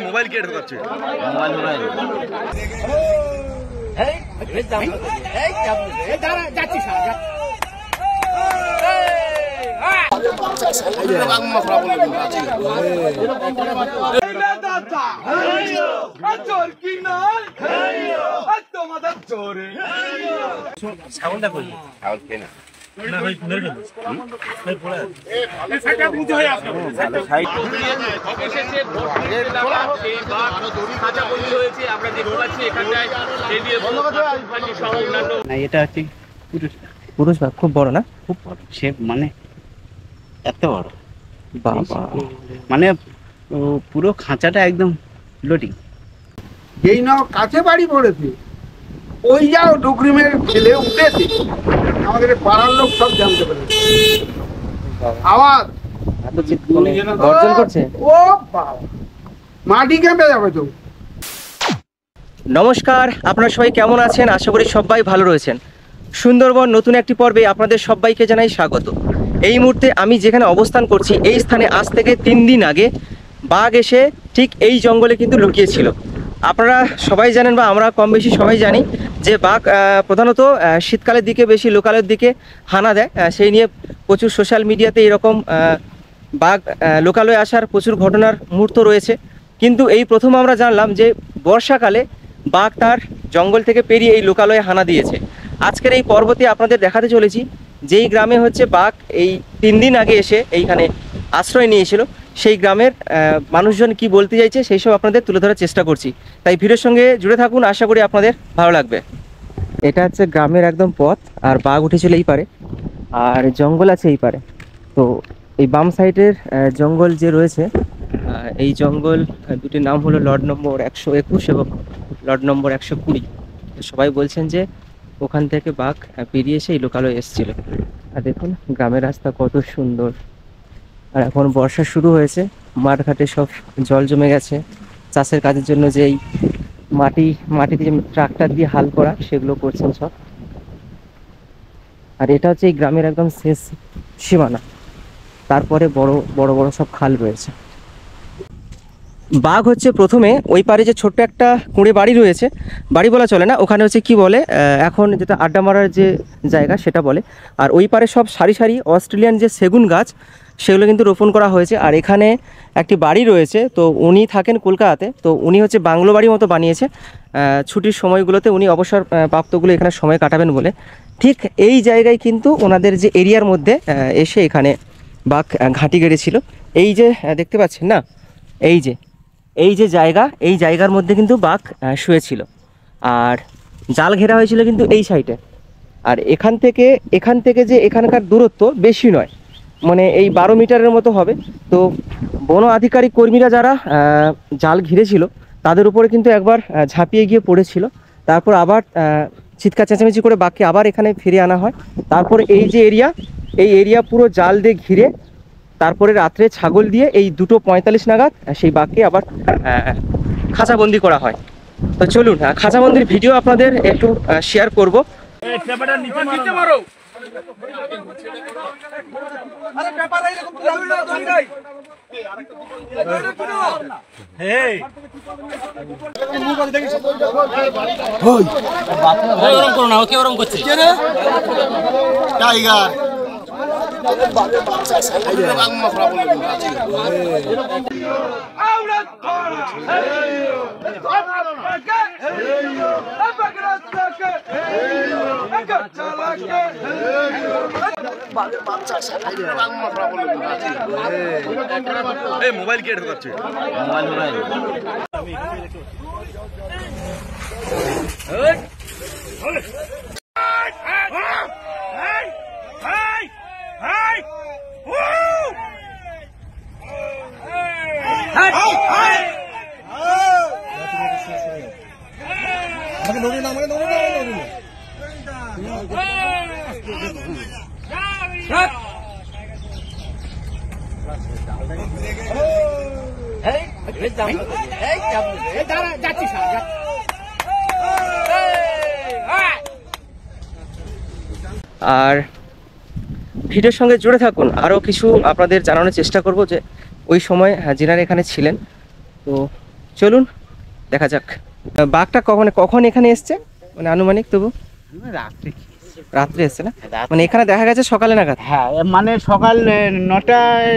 Mobile কে ঢোকাচ্ছে? ছাগলটা কই? ছাগল কে না এটা হচ্ছে পুরুষ বাঘ, খুব বড় না? খুব বড়, সে মানে এত বড় বাবা, মানে পুরো খাঁচাটা একদম লোডিং। যেই নাও কাছে বাড়ি পড়েছে, ওই যাও ডুকরি মেরে ছেলে উঠেছে, আমাদের পাড়ার লোক সব জানতে পেরেছে। আওয়াজ গর্জন করছে, ও বাবা, মাটি কেঁপে যাবে তো। নমস্কার, আপনারা সবাই কেমন আছেন? আশা করি সবাই ভালো রয়েছেন। সুন্দরবন নতুন একটি পর্বে আপনাদের সবাইকে জানাই স্বাগত। এই মুহূর্তে আমি যেখানে অবস্থান করছি, এই স্থানে আজ থেকে 3 দিন আগে বাঘ এসে ঠিক এই জঙ্গলে কিন্তু লুকিয়েছিল। আপনারা সবাই জানেন বা আমরা কম বেশি সবাই জানি যে বাঘ প্রধানত শীতকালের দিকে বেশি লোকালের দিকে হানা দেয়। সেই নিয়ে প্রচুর সোশ্যাল মিডিয়াতে এরকম বাঘ লোকালয়ে আসার প্রচুর ঘটনার মুহূর্ত রয়েছে। কিন্তু এই প্রথম আমরা জানলাম যে বর্ষাকালে বাঘ তার জঙ্গল থেকে পেরিয়ে এই লোকালয়ে হানা দিয়েছে। আজকের এই পর্বতে আপনাদের দেখাতে চলেছি যেই গ্রামে হচ্ছে বাঘ এই 3 দিন আগে এসে এইখানে আশ্রয় নিয়েছিল, সেই গ্রামের মানুষজন কি বলতে চাইছে সেই সব আপনাদের তুলে ধরার চেষ্টা করছি। তাই ভিডিওর সঙ্গে জুড়ে থাকুন, আশা করি আপনাদের ভালো লাগবে। এটা হচ্ছে গ্রামের একদম পথ, আর বাঘ উঠেছিল এই পারে, আর জঙ্গল আছে এই পারে। তো এই বাম সাইডের জঙ্গল যে রয়েছে, এই জঙ্গল দুটির নাম হলো লট নম্বর 121 এবং লট নম্বর 120। সবাই বলছেন যে ওখান থেকে বাঘ বেরিয়ে এসে এই লোকালয়ে এসেছিল। আর দেখুন গ্রামের রাস্তা কত সুন্দর। আর এখন বর্ষা শুরু হয়েছে, মাঠঘাটে সব জল জমে গেছে। চাষের কাজের জন্য যে এই মাটিতে ট্রাক্টর দিয়ে হাল করা, সেগুলো করছেন সব। আর এটা হচ্ছে এই গ্রামের একদম শেষ সীমানা, তারপরে বড় বড় বড় সব খাল রয়েছে। বাঘ হচ্ছে প্রথমে ওই পারে যে ছোট্ট একটা কুঁড়ে বাড়ি রয়েছে, বাড়ি বলা চলে না, ওখানে হচ্ছে কি বলে, এখন যেটা আড্ডা মারার যে জায়গা সেটা বলে। আর ওই পারে সব সারি সারি অস্ট্রেলিয়ান যে সেগুন গাছ, সেগুলো কিন্তু রোপণ করা হয়েছে। আর এখানে একটি বাড়ি রয়েছে, তো উনি থাকেন কলকাতাতে। তো উনি হচ্ছে বাংলো বাড়ির মতো বানিয়েছে, ছুটির সময়গুলোতে উনি অবসর প্রাপ্তগুলো এখানে সময় কাটাবেন বলে। ঠিক এই জায়গায় কিন্তু ওনাদের যে এরিয়ার মধ্যে এসে এখানে বাঘ ঘাঁটি গেড়েছিল। এই যে দেখতে পাচ্ছেন না, এই যে জায়গা, এই জায়গার মধ্যে কিন্তু বাঘ শুয়েছিল। আর জাল ঘেরা হয়েছিল কিন্তু এই সাইডে। আর এখান থেকে যে এখানকার দূরত্ব বেশি নয়, মানে এই 12 মিটারের মতো হবে। তো বন আধিকারিক কর্মীরা যারা জাল ঘিরেছিল, তাদের উপরে কিন্তু একবার ঝাঁপিয়ে গিয়ে পড়েছিল। তারপর আবার চিৎকার চেঁচামেচি করে বাঘকে আবার এখানে ফিরে আনা হয়। তারপর এই যে এই এরিয়া পুরো জাল দিয়ে ঘিরে, তারপরে রাত্রে ছাগল দিয়ে এই 2:45 নাগাদ সেই বাঘকে আবার খাঁচাবন্দি করা হয়। তো চলুন খাঁচাবন্দির ভিডিও আপনাদের একটু শেয়ার করব। মোবাইল কে ঢোকাচ্ছে? আর ভিডিওর সঙ্গে জুড়ে থাকুন, আরও কিছু আপনাদের জানানোর চেষ্টা করব যে ওই সময় যিনারা এখানে ছিলেন। তো চলুন দেখা যাক বাঘটা কখন এখানে এসছে, মানে আনুমানিক তবু রাত্রে রাত্রে এসছে না, মানে এখানে দেখা গেছে সকালে নাগাদ। হ্যাঁ মানে সকাল 9টায়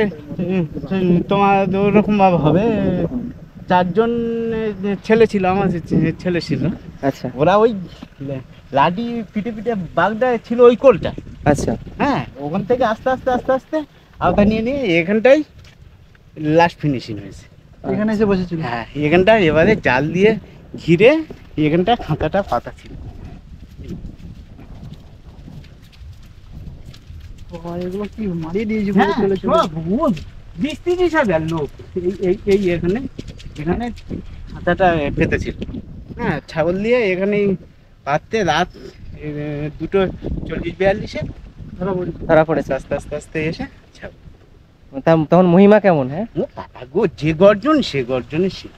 তোমার ওরকম ভাবে হবে। 4জন ছেলে ছিল, আমার ছেলে ছিল। আচ্ছা ওরা ওই লাঠি পিঠে পিঠে বাঘটা ছিল ওই কোলটা। আচ্ছা হ্যাঁ ওখান থেকে আস্তে আস্তে আস্তে আস্তে আওতা নিয়ে নিয়ে এখানটাই লাস্ট ফিনিশিং হয়েছে। এখানে এসে বসেছিল। হ্যাঁ এখানটা এবারে জাল দিয়ে ঘিরে এখানটা খাঁচাটা পাতা ছিল। এগুলো কি মারিয়ে দিয়েছি? হ্যাঁ, সব ভূত, 20-30 হাজার লোক এই এখানে খাঁচাটা পেতেছিল। হ্যাঁ ছাগল দিয়ে এখানেই পাততে রাত 2:40-42 ধরা পড়েছে। আস্তে আস্তে আস্তে এসে ছাগল। তখন মহিমা কেমন? হ্যাঁ ও বাবা গো, যে গর্জন সে গর্জনে সে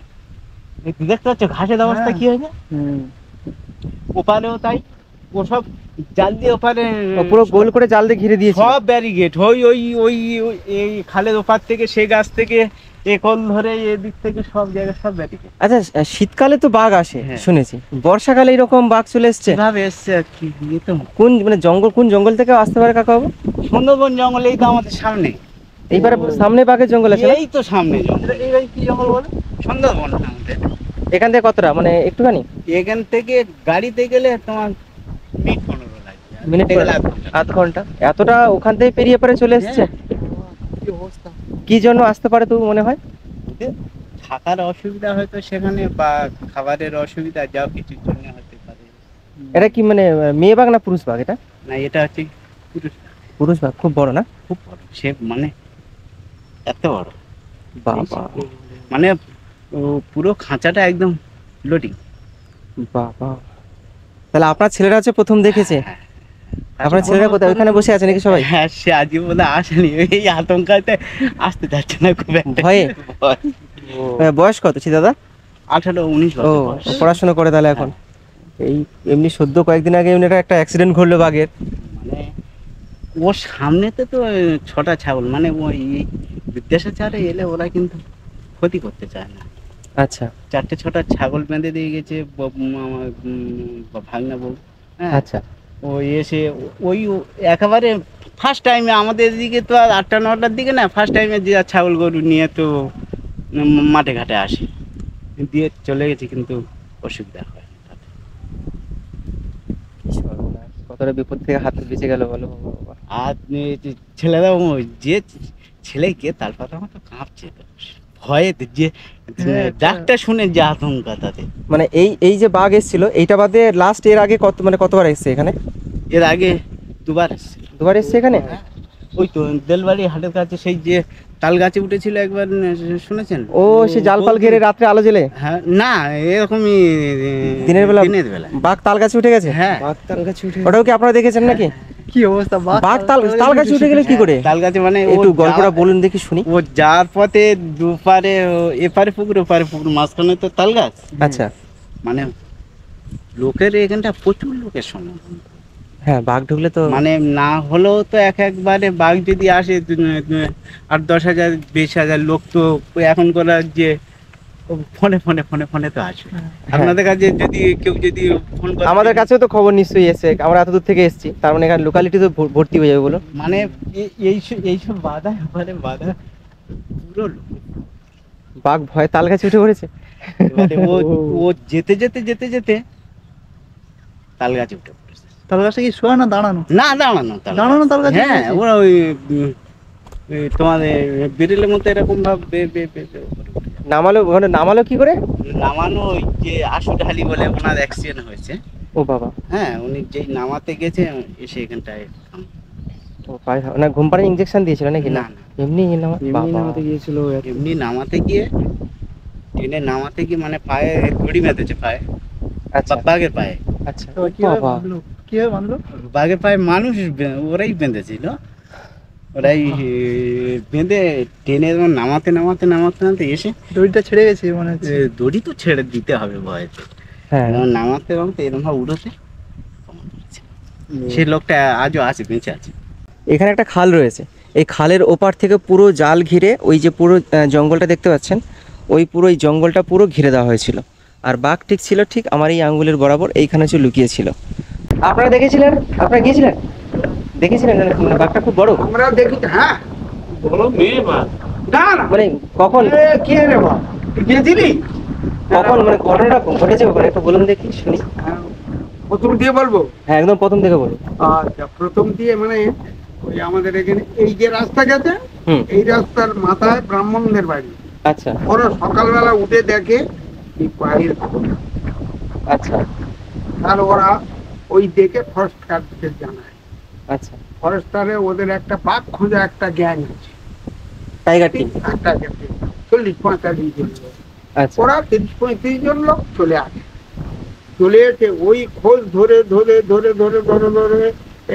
দেখতে পাচ্ছ ঘাসের অবস্থা কি হয়েছে। ওপারেও তাই, ও সব জাল দিয়ে ওপারে পুরো গোল করে জাল দিয়ে ঘিরে দিয়েছে। সব ব্যারিগেড ওই ওই ওই এই খালের ওপার থেকে সেই গাছ থেকে একল ধরে এদিক থেকে সব জায়গায় সব ব্যারিগেড। আচ্ছা শীতকালে তো বাঘ আসে হ্যাঁ। শুনেছি, বর্ষাকালে এরকম বাঘ চলে এসছে কিভাবে এসছে আর কি তো কোন মানে কোন জঙ্গল থেকে আসতে পারে কাকা বাবু? সুন্দরবন জঙ্গল এই তো আমাদের সামনে, এইবারে সামনে বাঘের জঙ্গল আছে না? এই তো সামনে জঙ্গল। এই কি জঙ্গল বলে? সুন্দরবন আমাদের এখান থেকে কতটা, মানে একটুখানি এখান থেকে গাড়িতে গেলে তোমার মিনিট 15 লাগবে, মিনিট হেঁটে গেলে আধ ঘন্টা। আধ ঘন্টা, এতটা ওখান থেকে পেরিয়ে পরে চলে এসছে? কি অবস্থা, কি জন্য আসতে পারে তো মনে হয়? ওদের থাকার অসুবিধা হয়তো সেখানে, বা খাবারের অসুবিধা, যাও কিছুর জন্য হতে পারে। এটা কি মানে মেয়ে বাঘ না পুরুষ বাঘ এটা? না এটা হচ্ছে পুরুষ, পুরুষ বাঘ, খুব বড় না? খুব বড়, সে মানে এত বড়, বাবা মানে ও পুরো খাঁচাটা একদম লোডিং। বাবা, তাহলে আপনার ছেলেরা হচ্ছে প্রথম দেখেছে? হ্যাঁ। আপনার ছেলেরা কোথায়, ওখানে বসে আছে নাকি সবাই? হ্যাঁ সে আজকে বলে আসেনি, এই আতঙ্কাতে আসতে যাচ্ছে না খুব একটা। ভয়ে? বয়স কত ছি দাদা? 18-19 ও বছর বয়স। পড়াশোনা করে তাহলে এখন? এই এমনি সদ্য কয়েকদিন আগে এমনি একটা অ্যাক্সিডেন্ট ঘটলো বাঘের। মানে ওর সামনেতে তো 6টা ছাগল, মানে ওই বিদ্যাসাচারে এলে ওরা কিন্তু ক্ষতি করতে চায় না। আচ্ছা 4-6টা ছাগল বেঁধে দিয়ে গেছে আমার ভাগনা বউ। হ্যাঁ আচ্ছা ও এসে ওই একেবারে ফার্স্ট টাইমে আমাদের দিকে তো আর 8টা-9টার দিকে না, ফার্স্ট টাইমে যে ছাগল গরু নিয়ে তো মাঠে ঘাটে আসে, দিয়ে চলে গেছে, কিন্তু অসুবিধা হয় তাতে। কি সর্বনাশ, কতটা বিপদ থেকে হাতে বেঁচে গেল বলো বাবা। আর ছেলেরা যে ছেলেকে তার কথা মতো কাঁপছে তো ভয়ে, যে ডাকটা শুনে যে আতঙ্ক তাতে। মানে এই যে বাঘ এসেছিল এইটা বাদে লাস্ট এর আগে কতবার এসেছে এখানে? এর আগে 2বার এসেছিল। দুবার এসেছে এখানে? ওই তো দেলবাড়ি হাটের কাছে সেই যে তাল গাছে উঠেছিল একবার, শুনেছেন? ও সে জালপাল ঘেরে রাত্রে আলো জ্বেলে? হ্যাঁ না এরকমই দিনের বেলা বেলা। বাঘ তাল গাছে উঠে গেছে? হ্যাঁ তাল গাছে উঠে ওটাও কি আপনারা দেখেছেন নাকি? কি অবস্থা, বাঘ তাল গাছে উঠে গেলে কি করে? তাল গাছে মানে একটু গল্পটা বলুন দেখি শুনি। ও যার পথে দুপারে এপারে পুকুর ওপারে পুকুর, মাঝখানে তো তাল গাছ। আচ্ছা মানে লোকের এখানটা প্রচুর লোকের সমাগম, হ্যাঁ বাঘ ঢুকলে তো মানে না হলেও তো একবারে বাঘ যদি আসে 8-10 হাজার 20,000 লোক তো এখন করার যে ফোনে তো আসবে। আপনাদের কাছে যদি কেউ যদি ফোন করে, আমাদের কাছেও তো খবর নিশ্চয়ই এসেছে, আমরা এত দূর থেকে এসেছি, তার মানে এখানে লোকালিটি তো ভর্তি হয়ে যাবে বলো। মানে এইসব বাধা, মানে বাধা পুরো লোক। বাঘ ভয় তাল গাছে উঠে পড়েছে? মানে ও যেতে যেতে যেতে যেতে তাল গাছে উঠে পড়েছে। তাল গাছে কি শোয়া না দাঁড়ানো? না দাঁড়ানো দাঁড়ানো তাল গাছে? হ্যাঁ ওরা ওই তোমাদের বিড়েলের মতো এরকম ভাবে নামালো কি করে? নামানো, ওই যে আশু ঢালি বলে ওনার অ্যাক্সিডেন্ট হয়েছে। ও বাবা, হ্যাঁ উনি যেই নামাতে গেছে এসে এখানটায় ও পায়ে না ঘুম পাড়ার ইনজেকশন দিয়েছিল নাকি? না না এমনি নামাতে গিয়েছিল। এমনি নামাতে গিয়ে ট্রেনে নামাতে গিয়ে মানে পায়ে দড়ি বেঁধেছে, পায়ে আচ্ছা বাঘের পায়ে। আচ্ছা কিভাবে বাবা, বাঁধলো? বাঘের পায়ে মানুষ ওরাই বেঁধেছিল, ওরাই বেঁধে ট্রেনে নামাতে নামাতে নামাতে নামাতে এসে দড়িটা ছেড়ে গেছে মনে হচ্ছে। দড়ি তো ছেড়ে দিতে হবে ভয়েতে, হ্যাঁ নামাতে নামাতে এরকম ভাবে উঠেছে। সেই লোকটা আজও আছে, বেঁচে আছে। এখানে একটা খাল রয়েছে, এই খালের ওপার থেকে পুরো জাল ঘিরে ওই যে পুরো জঙ্গলটা দেখতে পাচ্ছেন, ওই পুরো এই জঙ্গলটা পুরো ঘিরে দেওয়া হয়েছিল। আর বাঘ ঠিক ছিল ঠিক আমার এই আঙ্গুলের বরাবর এইখানে হচ্ছে লুকিয়েছিল। আপনারা দেখেছিলেন? আপনারা গিয়েছিলেন? দেখেছিলেন বাঘটা খুব বড়? আমরা দেখি, হ্যাঁ বড় মেয়ে বা না না মানে কখন এ, কে রে বা তুই গিয়েছিলি? কখন মানে ঘটনাটা ঘটেছে ওখানে একটু বলুন দেখি শুনি। হ্যাঁ, প্রথম দিয়ে বলবো? হ্যাঁ একদম প্রথম থেকে বলুন। আচ্ছা, প্রথম দিয়ে মানে ওই আমাদের এখানে এই যে রাস্তা গেছে, হুম। এই রাস্তার মাথায় ব্রাহ্মণদের বাড়ি। আচ্ছা ওরা সকালবেলা উঠে দেখে এই বাড়ির খোলা। আচ্ছা আর ওরা ওই দেখে ফরেস্টারকে জানায়। আচ্ছা। ফরেস্টারে ওদের একটা বাঘ খোঁজা একটা গ্যাং আছে, টাইগার টিম। একটা 40-45 জন লোক। আচ্ছা ওরা 30-35 জন লোক চলে আসে, চলে এসে ওই খোঁজ ধরে ধরে ধরে ধরে ধরে ধরে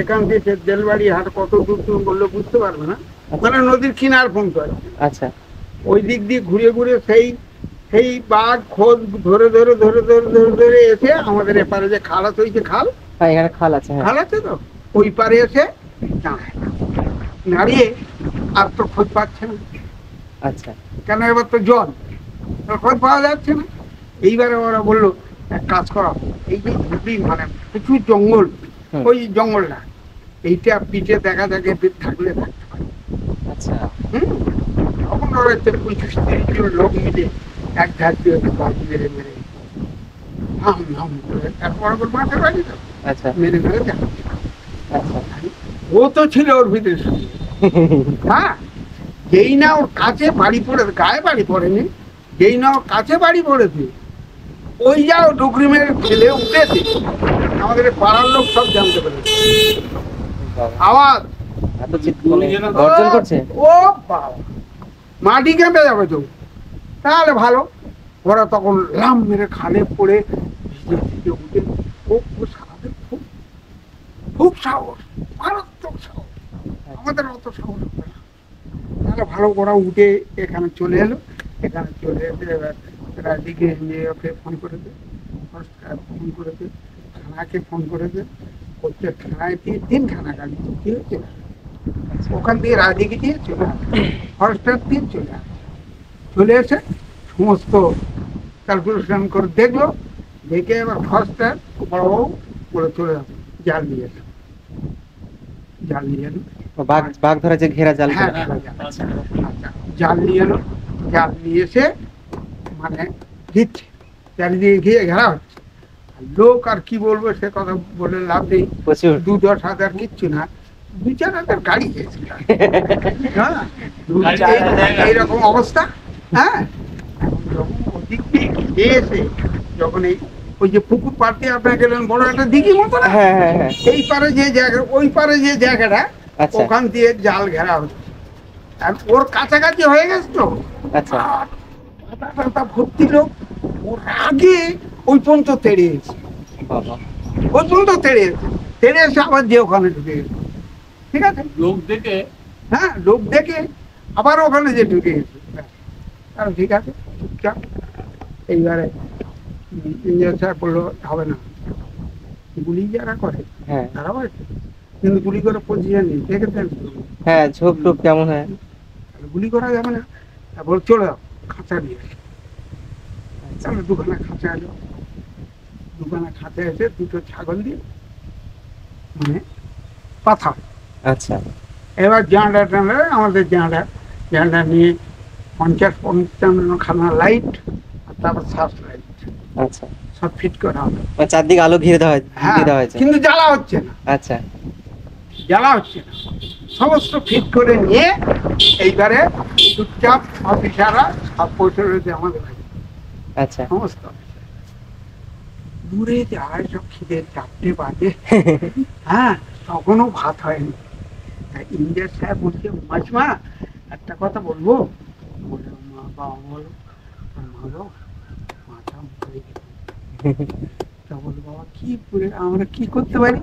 এখান থেকে দেলবাড়ি হাট কত দূর দূর বললে বুঝতে পারবে না, মানে নদীর কিনার পর্যন্ত আছে। আচ্ছা ওই দিক দিয়ে ঘুরে ঘুরে সেই সেই বাঘ খোঁজ ধরে ধরে ধরে ধরে ধরে ধরে এসে আমাদের এপারে যে খাল আছে, ওই যে খাল হ্যাঁ এখানে খাল আছে। হ্যাঁ খাল আছে তো, ওই পারে এসে দাঁড়ায়। দাঁড়িয়ে আর তো খোঁজ পাচ্ছে না, আচ্ছা কেন এবার তো জল, খোঁজ পাওয়া যাচ্ছে না। এইবারে ওরা বললো এক কাজ করা হোক, এই যে ঝুঁকি মানে প্রচুর জঙ্গল, হুম। ওই জঙ্গলটা এইটা পিঠে দেখা থাকে থাকলে থাকতে পারে। আচ্ছা হুম, তখন ওরা 25-30 জন লোক মিলে এক ধার দিয়ে বাঘ মেরে মেরে হাম হাম করে, তারপর ওর মাঠের বাড়ি তো আচ্ছা মেরে মেরে দেখা। আচ্ছা ও তো ছিল ওর ভিতরে শুয়ে। হ্যাঁ, যেই না ওর কাছে বাড়ি পড়ে, গায়ে বাড়ি পড়েনি, যেই না ওর কাছে বাড়ি পড়েছে, ওই যাও ডুকরি মেরে ফেলে উঠেছে। আমাদের এই পাড়ার লোক সব জানতে পেরেছে বাবা, আওয়াজ। এত মানে গর্জন করছে। ও বাবা, মাটি কেঁপে যাবে তো। তাহলে ভালো, ওরা তখন লাম মেরে খালে পড়ে ভিজে ভিজে উঠে, ও সারাদিন খুব খুব সাহস, মারাত্মক সাহস। আমাদের অত সাহস হবে না। তাহলে ভালো, ওরা উঠে এখানে চলে এলো। এখানে চলে এসে এবার রাজিকে নিয়ে ওকে ফোন করেছে, ফোন করেছে, থানাকে ফোন করেছে, করছে থানায় 3 খানা গাড়ি কি হচ্ছে, ওখান থেকে রাজিকে দিয়ে চলে আসে, ফরেস্টার দিয়ে চলে আসে। চলে এসে সমস্ত ক্যালকুলেশন করে দেখলো, দেখে এবার ফরেস্টার বড়বাবু বলে চলে যাবে, জাল নিয়ে এলো, জাল নিয়ে এলো। বাঘ বাঘ ধরা যে ঘেরা জাল। হ্যাঁ, আচ্ছা আচ্ছা, জাল নিয়ে এলো, জাল নিয়ে এসে মানে দিচ্ছে, চারিদিকে ঘিরে ঘেরা হচ্ছে। আর লোক আর কি বলবো সে কথা বলে লাভ নেই, প্রচুর। 2-10 হাজার কিচ্ছু না, 2-4 হাজার গাড়ি গেছিল। হ্যাঁ, এইরকম অবস্থা। হ্যাঁ, এখন যখন ওদিক দিয়ে ঘিরে এসে যখন এই ওই যে পুকুর পাড় দিয়ে আপনার গেলেন বড় একটা দিঘি মতো না, হ্যাঁ হ্যাঁ হ্যাঁ এই পারে যে জায়গা, ওই পারে যে জায়গাটা, আচ্ছা ওখান দিয়ে জাল ঘেরা হচ্ছে। আর ওর কাছাকাছি হয়ে গেছে তো, আচ্ছা আর পাতা টাতা ভর্তি লোক, ওর আগে ওই পর্যন্ত তেড়ে এসে, বাবা ওই পর্যন্ত তেড়ে এসে, তেড়ে এসে আবার যে ওখানে ঢুকে গেছে। ঠিক আছে, লোক দেখে হ্যাঁ, লোক দেখে আবার ওখানে যে ঢুকে গেছে। আর ঠিক আছে, চুপচাপ। এইবারে ইঞ্জিনিয়ার সাহেব বললো হবে না, গুলি যারা করে হ্যাঁ তারাও আছে, কিন্তু গুলি করে পজিশন নেই, দেখেছেন তো? হ্যাঁ ঝোপ টোপ কেমন হয়। গুলি করা যাবে না। তারপর চলে যাও, খাঁচা নিয়ে আসো। তাহলে 2খানা খাঁচা এলো, 2খানা খাঁচা এসে 2টো ছাগল দিয়ে মানে পাথা। আচ্ছা এবার জাঁড়া টানা, আমাদের জাঁড়া নিয়ে 50-55খানা লাইট, আর তারপর সার্চ লাইট আচ্ছা, সব ফিট করা হবে। মানে চারদিকে আলো ঘিরে দেওয়া হ্যাঁ, দিয়ে দেওয়া হয়েছে। কিন্তু জ্বালা হচ্ছে না, আচ্ছা জ্বালা হচ্ছে না, সমস্ত ফিট করে নিয়ে এইবারে চুপচাপ অফিসাররা সব পৌঁছে রয়েছে আমাদের বাড়ি, আচ্ছা সমস্ত দূরে যায়, সব খিদে 4টে বাজে। হ্যাঁ, তখনও ভাত হয়নি। ইন্ডিয়ার সাহেব বলছে, মাসমা একটা কথা বলবো? বলে, মা বাবা বলো। মা গো, মাথা মরে গেছে। তা বলো, বাবা কি করে আমরা কি করতে পারি?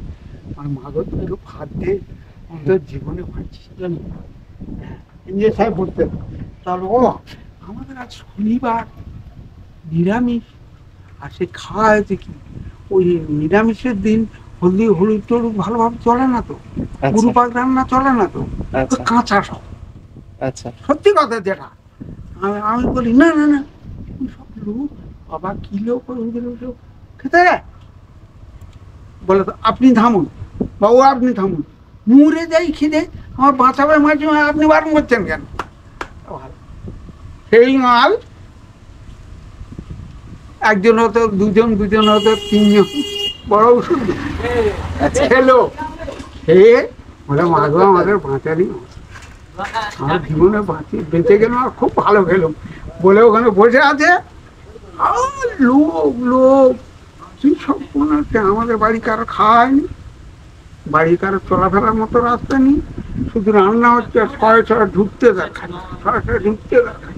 আমার মা গো, দুটো ভাত দে, আমাদের জীবনে বাঁচিস জানি। ইন্ডিয়ার সাহেব বলতেন, তাহলে ও আমাদের আজ শনিবার, নিরামিষ। আর সে খাওয়া হয়েছে কি, ওই নিরামিষের দিন হলদি হলুদ টলুদ ভালোভাবে চলে না তো, আচ্ছা। গুরু পাক রান্না চলে না তো, আচ্ছা। তো কাঁচা সব। আচ্ছা। সত্যি কথা যেটা, আমি বলি না না না, সব লোক বাবা কি লোক ওদের লোক খেতে যায়। বলে তো আপনি থামুন বাবু, আপনি থামুন, মুড়ে যাই খিদে, আমার বাঁচাবে মাঝে মাঝে, আপনি বারণ করছেন কেন? ভালো। সেই মাল একজন হতো, দুজন, দুজন হতো, তিনজন, বড় ওষুধ খেলো। খেয়ে বলে মাগো আমাদের বাঁচালি, আমার জীবনে বেঁচে গেল, আর খুব ভালো খেলাম বলে ওখানে বসে আছে। আর লোক লোক কি সব মনে হচ্ছে আমাদের বাড়ি কারো খাওয়ায়নি, বাড়ি কারো চলাফেরার মতো রাস্তা নেই, শুধু রান্না হচ্ছে, শয়ে শয়ে ঢুকতে দেখায়, শয়ে শয়ে ঢুকতে দেখায়,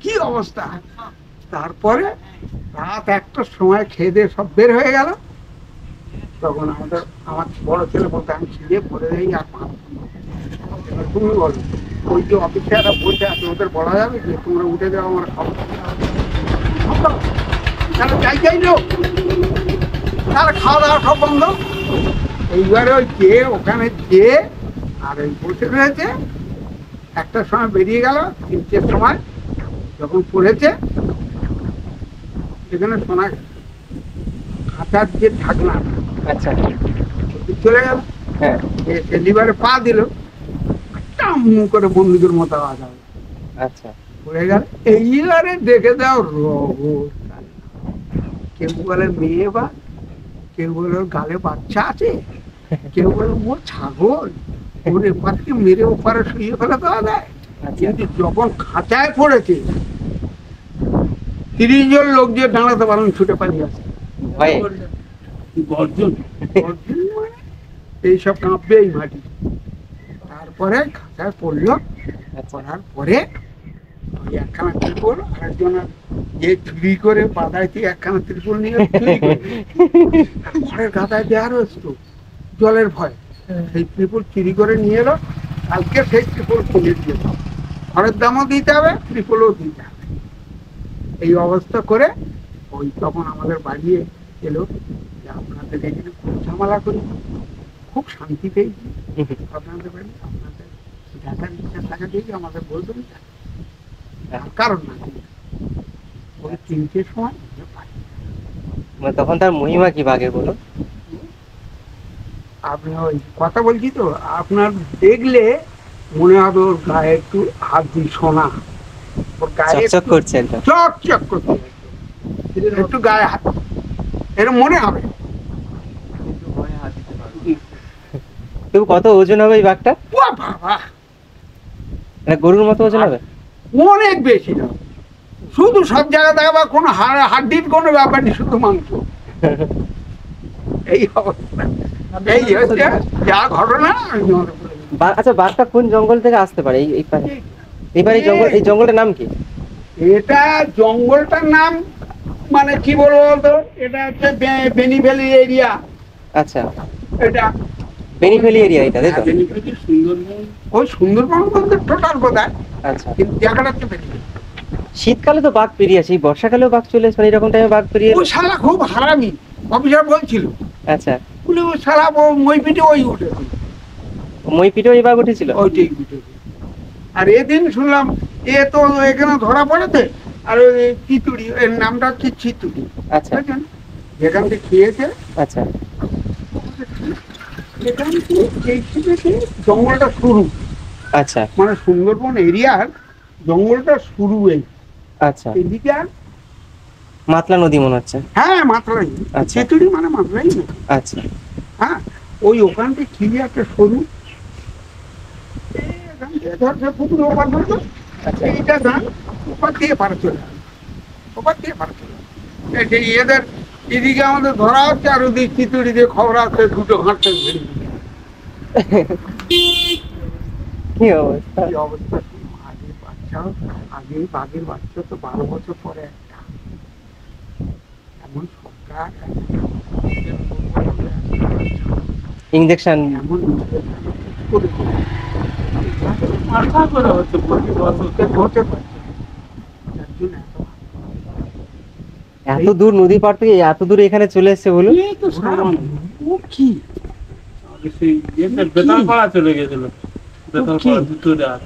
কি অবস্থা। তারপরে রাত 1টার সময় খেয়ে দিয়ে সব বের হয়ে গেল। তখন আমার বড় ছেলে বলতে, আমি খিদে পড়ে যাই আর এবার তুমি বলো, ওই যে অফিসাররা বসে আছে ওদের বলা যাবে যে তোমরা উঠে যাও আমার খাবার, তাহলে যাই লোক, তাহলে খাওয়া দাওয়া সব বন্ধ। এইবারে ওই ওখানে যেয়ে আর ওই বসে রয়েছে। 1টার সময় বেরিয়ে গেল, 3টের সময় যখন পড়েছে, সেখানে শোনা খাঁচার যে ঢাকনা, আচ্ছা। চলে গেল, হ্যাঁ। লিভারে পা দিল, টাম করে বন্দুকের মতো আওয়াজ হবে, আচ্ছা। পড়ে গেল। এইবারে দেখে দাও রোগ, কেউ বলে মেয়ে বা, কেউ বলে ওর গালে বাচ্চা আছে, কেউ বলে ও ছাগল, ওর এপার থেকে মেরে ওপারে শুয়ে ফেলে দেওয়া যায়। কিন্তু যখন খাঁচায় পড়েছে, 30 জন লোক যে দাঁড়াতে পারেন ছুটে পালিয়ে আসে, ভয়ে? গর্জন, গর্জন মানে এইসব কাঁপবে এই মাটি। তারপরে খাঁচায় পড়লো, পড়ার পরে ওই একখানা ত্রিপল, আরেকজনের যে চুরি করে বাদায় থেকে একখানা ত্রিপল নিয়ে চুরি করে ঘরের গাদায় দেওয়ার হতো জলের ভয়, সেই ত্রিপল চুরি করে নিয়ে এলো। কালকে সেই ত্রিপল খুলে দিয়ে দাও, ঘরের দামও দিতে হবে, ত্রিপলও দিতে হবে। এই অবস্থা করে ওই তখন আমাদের বাড়ি এলো যে আপনাদের এখানে খুব ঝামেলা করি, খুব শান্তি পেয়েছি, আপনাদের বাড়ি আপনাদের দেখার ইচ্ছা থাকা দিয়ে আমাদের বলবেন, কারণ না ওই 3টের সময় তখন তার মহিমা কি বাঘের বলুন? আপনি ওই কথা বলছি তো, আপনার দেখলে মনে হবে ওর গায়ে একটু হাত দিয়ে সোনা, ওর গায়ে চকচক করছে একদম, চকচক করছে, একটু গায়ে হাত, এরকম মনে হবে। তবু কত ওজন হবে এই বাঘটা? ও বাবা, মানে গরুর মতো ওজন হবে? অনেক বেশি না, শুধু সব জায়গা দেখাবা কোনো হাড্ডির কোনো ব্যাপার নেই, শুধু মাংস। এই অবস্থা, এই হচ্ছে যা ঘটনা। আচ্ছা, বাঘটা কোন জঙ্গল থেকে আসতে পারে এই পারে? এই জঙ্গলটার নাম কি? এটা জঙ্গলটার নাম মানে কি বলবো বলতো, এটা হচ্ছে বেনি ভ্যালি এরিয়া। আচ্ছা, এটা বেনি ভ্যালি এরিয়া, এটা তাই তো? সুন্দরবন, ওই সুন্দরবন বলতে টোটাল বোধহয়, আচ্ছা। কিন্তু জায়গাটা হচ্ছে বেনি ভ্যালি। শীতকালে তো বাঘ পেরিয়ে আসে, বর্ষাকালেও বাঘ চলে আসে, এরকম টাইমে বাঘ পেরিয়ে? ওই শালা খুব হারামি, অফিসার বলছিল। আচ্ছা, বলে ওই শালা মই পিঠে ওই উঠে, মই পিঠেও এই বাঘ উঠেছিল? ওইটাই উঠে। আর এদিন শুনলাম এ তো এখানে ধরা পড়েছে, আর ওই চিতুড়ি, এর নামটা হচ্ছে চিতুড়ি। আচ্ছা, যেখান থেকে খেয়েছে, আচ্ছা, এখান থেকে এই থেকে জঙ্গলটা শুরু, আচ্ছা, মানে সুন্দরবন এরিয়ার জঙ্গলটা শুরু। এই আচ্ছা, এদিকে আর মাতলা নদী মনে হচ্ছে। হ্যাঁ মাত্রাই, আচ্ছা। চিতুড়ি মানে মাত্রাই না। আচ্ছা, হ্যাঁ, ওই ওখান থেকে কি একটা সরু, পুকুর ওপার ধরতো, এইটা ধান ওপার দিয়ে পারে চলে আসে, ওপার দিয়ে পারে চলে আসে। এদের এদিকে আমাদের ধরা হচ্ছে, আর ওদিকে চিতুড়ি দিয়ে খবর আসছে দুটো ঘাটতে ঘুরে। কি অবস্থা! এই অবস্থা, আগে বাচ্চা, আগে বাঘের বাচ্চা তো 12 বছর পরে একটা, এমন সরকার ইনজেকশন এমন করে মাথা করে হচ্ছে প্রতি বছরকে ধরতে পারছে, যার জন্য এত দূর নদী পার থেকে এত দূরে এখানে চলে এসেছে বলুন? এই তো সামান্য, ও কি সেই বেতাল পাড়া চলে গেছিল বেতাল পাড়া ভিতরে আর